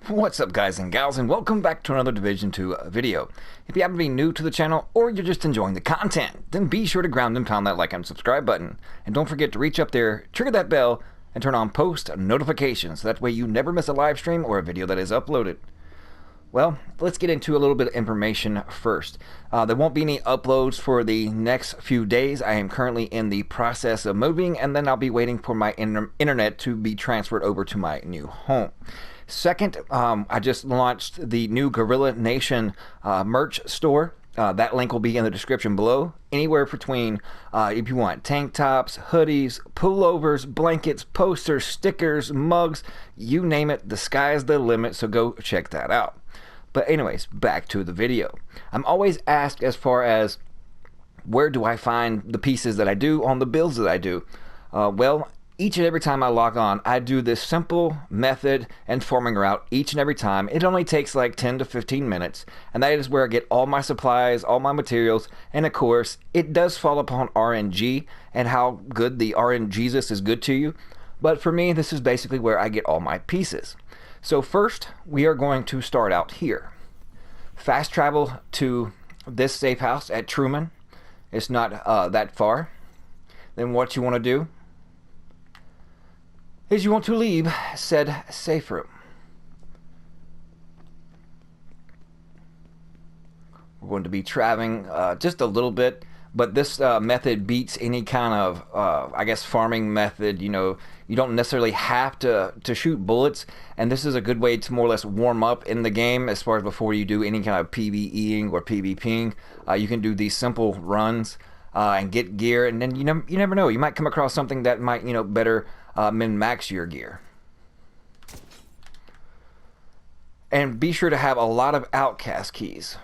What's up, guys and gals, and welcome back to another Division 2 video. If you happen to be new to the channel or you're just enjoying the content, then be sure to ground and pound that like and subscribe button. And don't forget to reach up there, trigger that bell, and turn on post notifications. That way you never miss a live stream or a video that is uploaded. Well, let's get into a little bit of information first. There won't be any uploads for the next few days. I am currently in the process of moving, and then I'll be waiting for my internet to be transferred over to my new home. Second, I just launched the new Gorilla Nation merch store. That link will be in the description below. Anywhere between, if you want tank tops, hoodies, pullovers, blankets, posters, stickers, mugs, you name it, the sky is the limit, so go check that out. But anyways, back to the video. I'm always asked as far as where do I find the pieces that I do on the builds that I do. Well, each and every time I log on, I do this simple method and forming route each and every time. It only takes like 10 to 15 minutes, and that is where I get all my supplies, all my materials, and of course, it does fall upon RNG and how good the RNGesus is good to you. But for me, this is basically where I get all my pieces. So first, we are going to start out here. Fast travel to this safe house at Truman. It's not that far. Then what you want to do is you want to leave said safe room. We're going to be traveling just a little bit, but this method beats any kind of, I guess, farming method. You know, you don't necessarily have to shoot bullets, and this is a good way to more or less warm up in the game as far as before you do any kind of PvEing or PvPing. You can do these simple runs and get gear, and then you never know. You might come across something that might, better min-max your gear. And be sure to have a lot of outcast keys.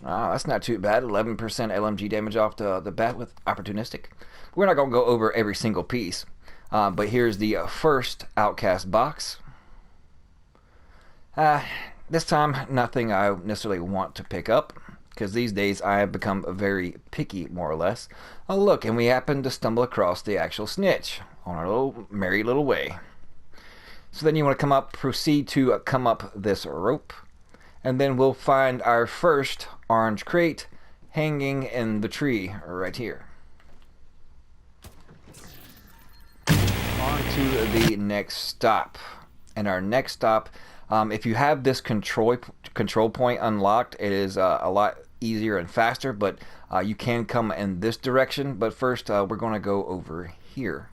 That's not too bad. 11% LMG damage off the bat with opportunistic. We're not going to go over every single piece. But here's the first outcast box. This time, nothing I necessarily want to pick up, because these days I have become very picky, more or less. Oh look, and we happen to stumble across the actual snitch on our little merry little way. So then you want to proceed to come up this rope, and then we'll find our first orange crate hanging in the tree right here. On to the next stop. And our next stop, if you have this control point unlocked, it is a lot easier and faster, but you can come in this direction. But first, we're going to go over here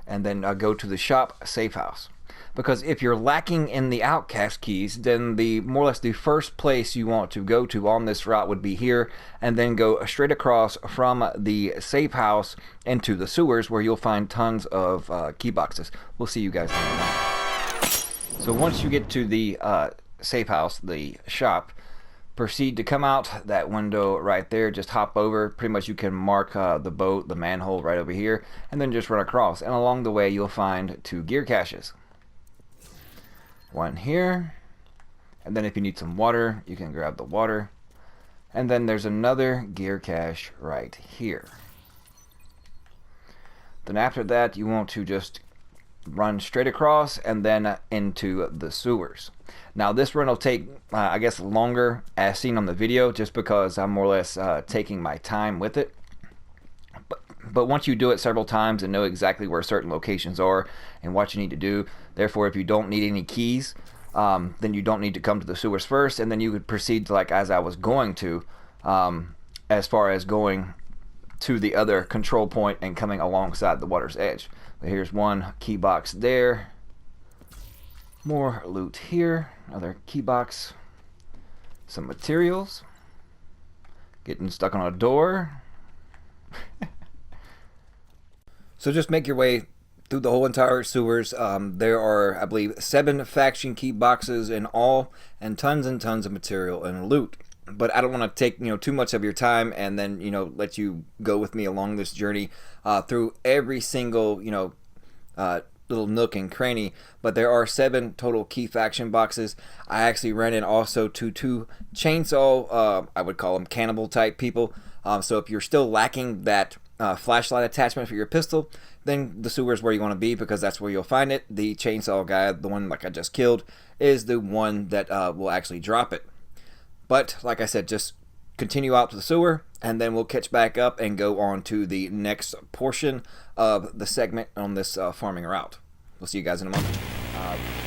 and then go to the shop safe house. Because if you're lacking in the outcast keys, then more or less the first place you want to go to on this route would be here, and then go straight across from the safe house into the sewers, where you'll find tons of key boxes. We'll see you guys in a minute. So once you get to the safe house, the shop, proceed to come out that window right there. Just hop over. Pretty much you can mark the boat, the manhole right over here, and then just run across. And along the way you'll find 2 gear caches. One here, and then if you need some water, you can grab the water. And then there's another gear cache right here. Then after that, you want to just run straight across and then into the sewers. Now this run will take, I guess, longer as seen on the video, just because I'm more or less taking my time with it. But once you do it several times and know exactly where certain locations are and what you need to do, therefore if you don't need any keys, then you don't need to come to the sewers first, and then you would proceed to, like as I was going to, as far as going to the other control point and coming alongside the water's edge. But here's one key box there. More loot here. Another key box. Some materials. Getting stuck on a door. So just make your way through the whole entire sewers. There are, I believe, 7 faction key boxes in all, and tons of material and loot. But I don't want to take too much of your time, and then let you go with me along this journey through every single little nook and cranny. But there are 7 total key faction boxes. I actually ran in also to 2 chainsaw, I would call them cannibal type people. So if you're still lacking that flashlight attachment for your pistol, then the sewer is where you want to be, because that's where you'll find it. The chainsaw guy, the one like I just killed, is the one that will actually drop it. But like I said, just continue out to the sewer, and then we'll catch back up and go on to the next portion of the segment on this farming route. We'll see you guys in a moment.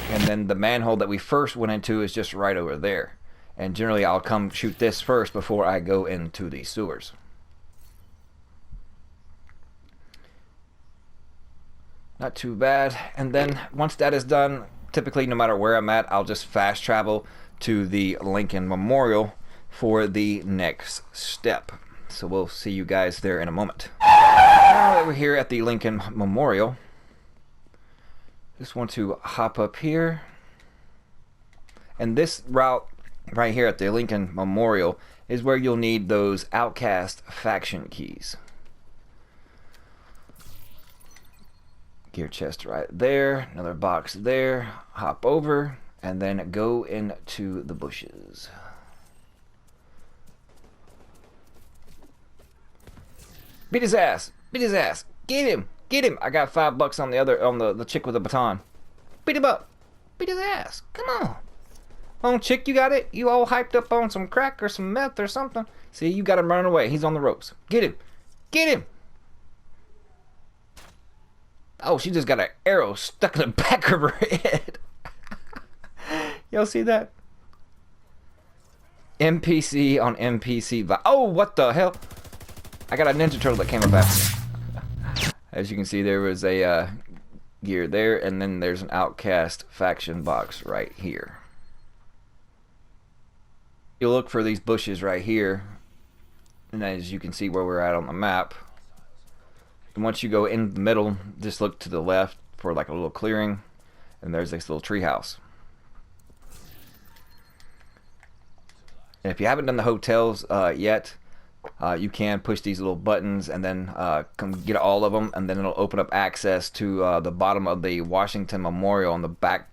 And then the manhole that we first went into is just right over there. And generally I'll come shoot this first before I go into the sewers. Not too bad. And then once that is done, typically no matter where I'm at, I'll just fast travel to the Lincoln Memorial for the next step. So we'll see you guys there in a moment. Now that we're here at the Lincoln Memorial, just want to hop up here. And this route right here at the Lincoln Memorial is where you'll need those Outcast faction keys. Gear chest right there, another box there. Hop over and then go into the bushes. Beat his ass! Beat his ass! Get him! Get him! I got $5 on the other, on the chick with the baton. Beat him up! Beat his ass! Come on! Come on, chick, you got it? You all hyped up on some crack or some meth or something? See, you got him running away. He's on the ropes. Get him! Get him! Oh, she just got an arrow stuck in the back of her head. Y'all see that? NPC on NPC. Oh, what the hell? I got a Ninja Turtle that came up after me. As you can see, there was a gear there, and then there's an Outcast faction box right here. You look for these bushes right here, and as you can see where we're at on the map. And once you go in the middle, just look to the left for like a little clearing, and there's this little tree house. And if you haven't done the hotels yet, you can push these little buttons and then come get all of them, and then it'll open up access to the bottom of the Washington Memorial on the back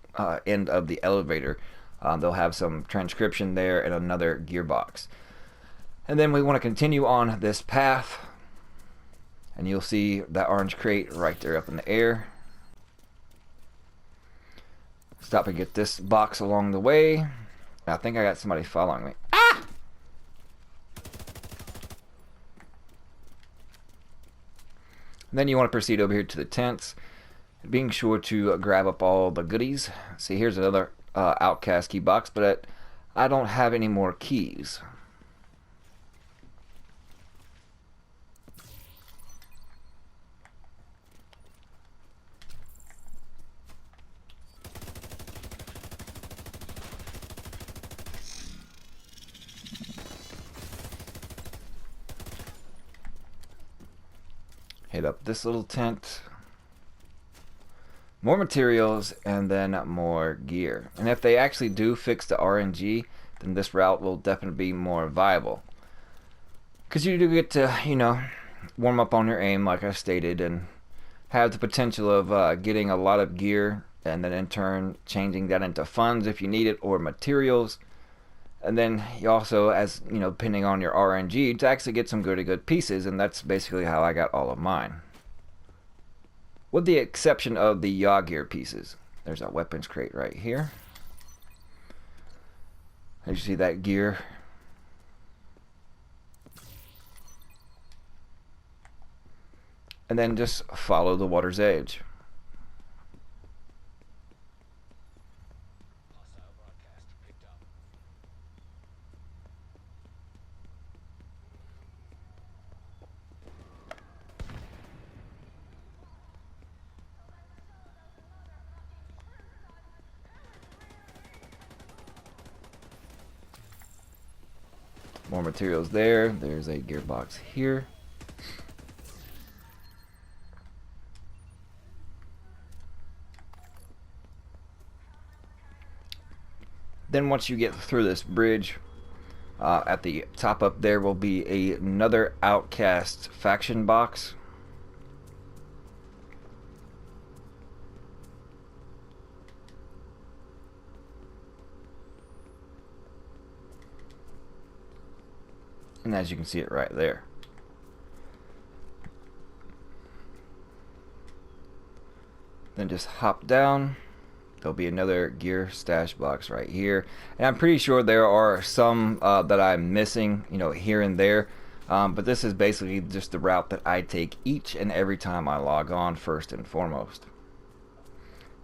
end of the elevator. They'll have some transcription there and another gearbox. And then we want to continue on this path, and you'll see that orange crate right there up in the air. Stop and get this box along the way. I think I got somebody following me. Ah! Then you want to proceed over here to the tents, being sure to grab up all the goodies. See, here's another Outcast key box, but I don't have any more keys. Hit up this little tent. More materials, and then more gear. And if they actually do fix the RNG, then this route will definitely be more viable. Because you do get to, you know, warm up on your aim, like I stated, and have the potential of getting a lot of gear, and then in turn changing that into funds if you need it, or materials. And then you also, as you know, depending on your RNG, to actually get some good pieces, and that's basically how I got all of mine. With the exception of the yaw gear pieces. There's our weapons crate right here. As you see that gear. And then just follow the water's edge. More materials there. There's a gearbox here. Then once you get through this bridge, at the top up there will be another Outcast faction box. And as you can see it right there. Then just hop down. There'll be another gear stash box right here, and I'm pretty sure there are some that I'm missing, here and there. But this is basically just the route that I take each and every time I log on, first and foremost.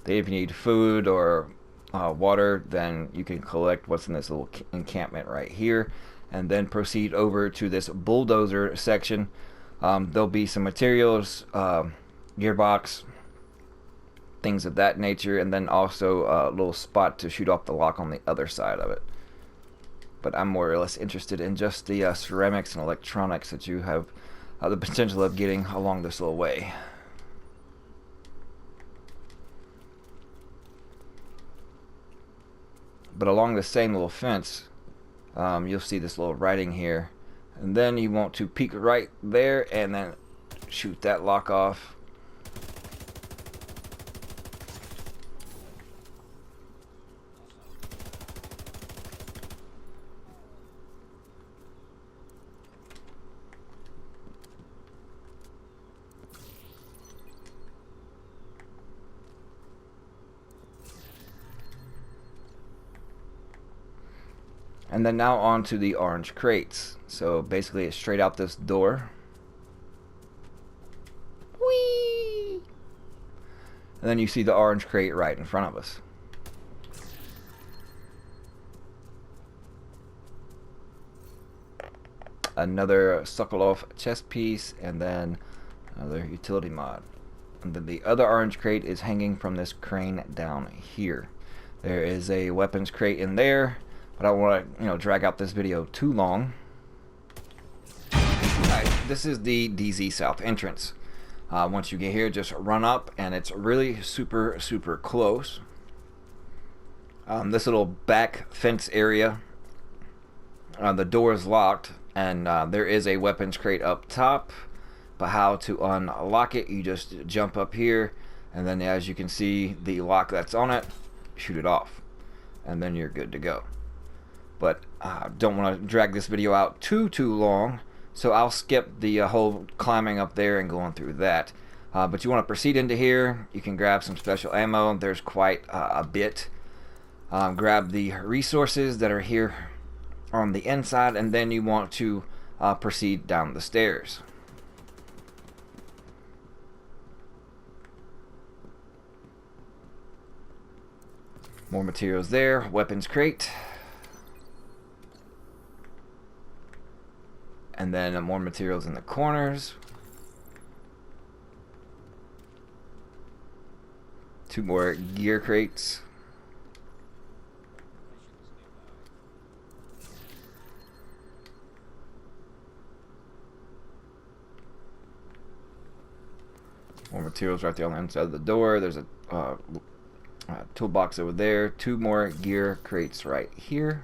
Then if you need food or water, then you can collect what's in this little encampment right here, and then proceed over to this bulldozer section. There'll be some materials, gearbox, things of that nature, and then also a little spot to shoot off the lock on the other side of it. But I'm more or less interested in just the ceramics and electronics that you have the potential of getting along this little way. But along the same little fence, you'll see this little writing here, and then you want to peek right there and then shoot that lock off. And then now on to the orange crates. So basically it's straight out this door. Whee! And then you see the orange crate right in front of us. Another Sokolov chest piece, and then another utility mod. And then the other orange crate is hanging from this crane down here. There is a weapons crate in there, but I don't want to, drag out this video too long. Alright, this is the Deezee South entrance. Once you get here, just run up, and it's really super close. This little back fence area, the door is locked, and there is a weapons crate up top. But how to unlock it, you just jump up here, and then as you can see the lock that's on it, shoot it off, and then you're good to go. But don't want to drag this video out too long, so I'll skip the whole climbing up there and going through that. But you want to proceed into here. You can grab some special ammo. There's quite a bit. Grab the resources that are here on the inside, and then you want to proceed down the stairs. More materials there. Weapons crate. And then more materials in the corners. 2 more gear crates. More materials right there on the inside of the door. There's a toolbox over there. 2 more gear crates right here.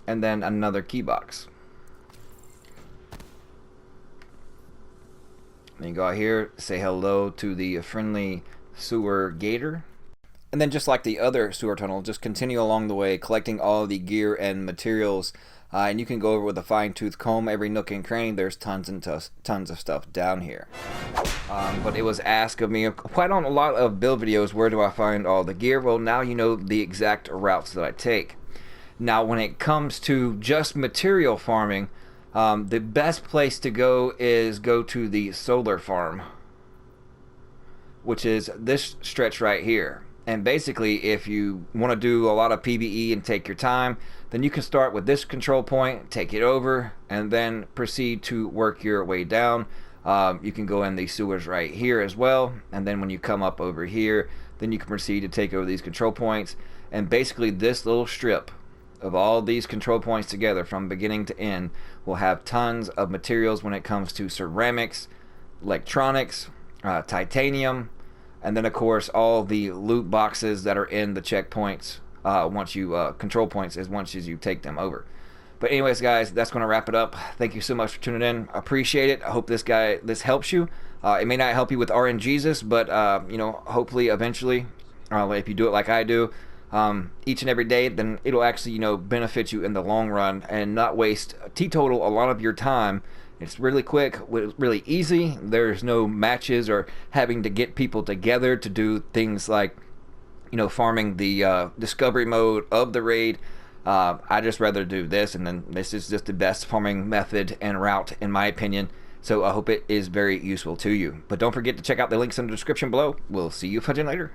And then another key box. Then you go out here, say hello to the friendly sewer gator. And then just like the other sewer tunnel, just continue along the way, collecting all the gear and materials. And you can go over with a fine-tooth comb every nook and cranny. There's tons and tons of stuff down here. But it was asked of me quite on a lot of build videos, where do I find all the gear? Well, now you know the exact routes that I take. Now, when it comes to just material farming, the best place to go is go to the solar farm, which is this stretch right here. And basically, if you want to do a lot of PvE and take your time, then you can start with this control point, take it over, and then proceed to work your way down. You can go in these sewers right here as well, and then when you come up over here, then you can proceed to take over these control points. And basically, this little strip of all these control points together from beginning to end will have tons of materials when it comes to ceramics, electronics, titanium, and then of course all the loot boxes that are in the checkpoints once you control points is once you take them over. But anyways, guys, that's going to wrap it up. Thank you so much for tuning in. I appreciate it. I hope this helps you. It may not help you with RNGesus, but hopefully eventually, if you do it like I do, each and every day, then it'll actually benefit you in the long run and not waste teetotal a lot of your time It's really quick, really easy. There's no matches or having to get people together to do things like, farming the discovery mode of the raid. I just rather do this, and then this is just the best farming method and route in my opinion. So I hope it is very useful to you. But don't forget to check out the links in the description below. We'll see you fudging later.